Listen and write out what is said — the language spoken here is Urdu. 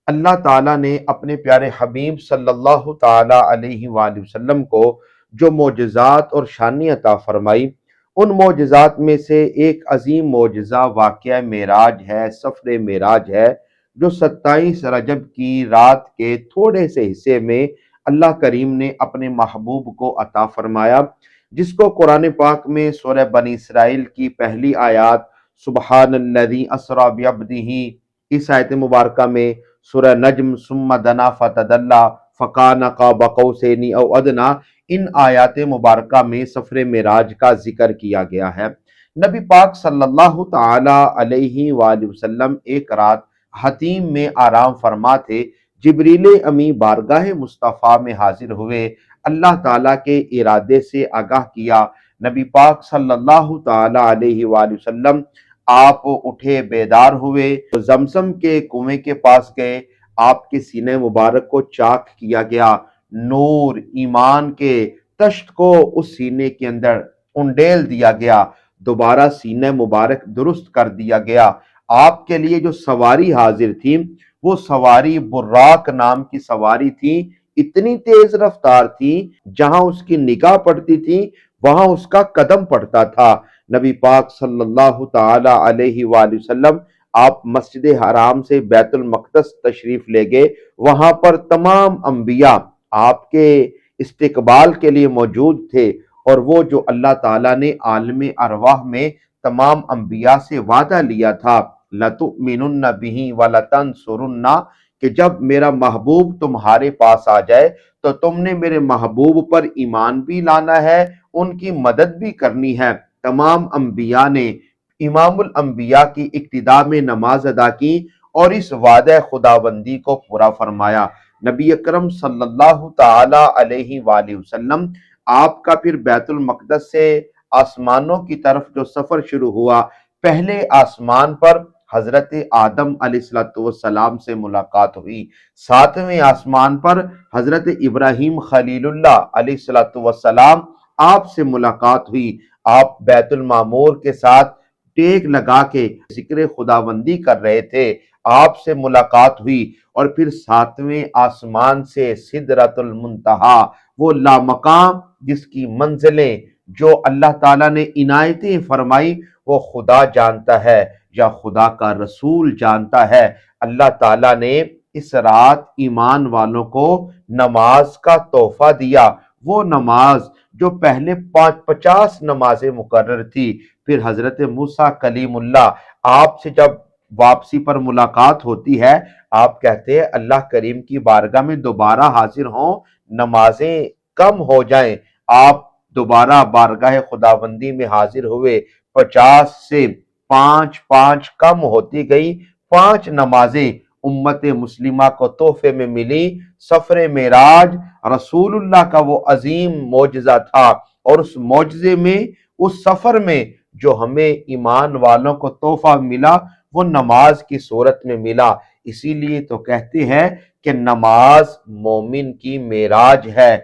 اللہ تعالیٰ نے اپنے پیارے حبیب صلی اللہ تعالیٰ علیہ وآلہ وسلم کو جو معجزات اور شانی عطا فرمائی، ان معجزات میں سے ایک عظیم معجزہ واقعہ معراج ہے، سفر معراج ہے، جو 27 رجب کی رات کے تھوڑے سے حصے میں اللہ کریم نے اپنے محبوب کو عطا فرمایا، جس کو قرآن پاک میں سورہ بنی اسرائیل کی پہلی آیات سبحان الذی اسری بعبدہ، اس آیت مبارکہ میں سورہ نجم ثم دنا فتدلی فکان قاب قوسین او ادنی، ان آیات مبارکہ میں سفر معراج کا ذکر کیا گیا ہے۔ نبی پاک صلی اللہ تعالی علیہ وآلہ وسلم ایک رات حتیم میں آرام فرما تھے، جبریل امی بارگاہ مصطفیٰ میں حاضر ہوئے، اللہ تعالیٰ کے ارادے سے آگاہ کیا۔ نبی پاک صلی اللہ تعالی علیہ وآلہ وسلم آپ اٹھے، بیدار ہوئے، زمزم کے کنویں کے پاس گئے، آپ کے سینے مبارک کو چاک کیا گیا، نور ایمان کے تشت کو اس سینے کے اندر انڈیل دیا گیا، دوبارہ سینے مبارک درست کر دیا گیا۔ آپ کے لیے جو سواری حاضر تھی، وہ سواری براق نام کی سواری تھی، اتنی تیز رفتار تھی، جہاں اس کی نگاہ پڑتی تھی وہاں اس کا قدم پڑتا تھا۔ نبی پاک صلی اللہ تعالی علیہ وآلہ وسلم آپ مسجد حرام سے بیت المقدس تشریف لے گئے، وہاں پر تمام انبیاء آپ کے استقبال کے لیے موجود تھے، اور وہ جو اللہ تعالیٰ نے عالم ارواح میں تمام انبیاء سے وعدہ لیا تھا، لَتُؤْمِنُنَّ بِهِ وَلَتَنْصُرُنَّ، کہ جب میرا محبوب تمہارے پاس آ جائے تو تم نے میرے محبوب پر ایمان بھی لانا ہے، ان کی مدد بھی کرنی ہے۔ تمام انبیاء نے امام الانبیاء کی اقتداء میں نماز ادا کی اور اس وعدہ خداوندی کو پورا فرمایا۔ نبی اکرم صلی اللہ تعالی علیہ وآلہ وسلم آپ کا پھر بیت المقدس سے آسمانوں کی طرف جو سفر شروع ہوا، پہلے آسمان پر حضرت آدم علیہ السلام سے ملاقات ہوئی، ساتویں آسمان پر حضرت ابراہیم خلیل اللہ علیہ السلام آپ سے ملاقات ہوئی۔ آپ بیت المعمور کے ساتھ ٹیک لگا کے ذکر خداوندی کر رہے تھے، آپ سے ملاقات ہوئی، اور پھر ساتویں آسمان سے سدرۃ المنتہا، وہ لامقام جس کی منزلیں جو اللہ تعالیٰ نے عنایتیں فرمائی وہ خدا جانتا ہے یا خدا کا رسول جانتا ہے۔ اللہ تعالیٰ نے اس رات ایمان والوں کو نماز کا تحفہ دیا، وہ نماز جو پہلے 50 نمازیں مقرر تھی، پھر حضرت موسیٰ کلیم اللہ آپ سے جب واپسی پر ملاقات ہوتی ہے، آپ کہتے ہیں اللہ کریم کی بارگاہ میں دوبارہ حاضر ہوں، نمازیں کم ہو جائیں۔ آپ دوبارہ بارگاہ خداوندی میں حاضر ہوئے، 50 سے 5 کم ہوتی گئی، 5 نمازیں امت مسلمہ کو تحفے میں ملی۔ سفر معراج رسول اللہ کا وہ عظیم معجزہ تھا، اور اس معجزے میں، اس سفر میں جو ہمیں ایمان والوں کو تحفہ ملا وہ نماز کی صورت میں ملا۔ اسی لیے تو کہتے ہیں کہ نماز مومن کی معراج ہے۔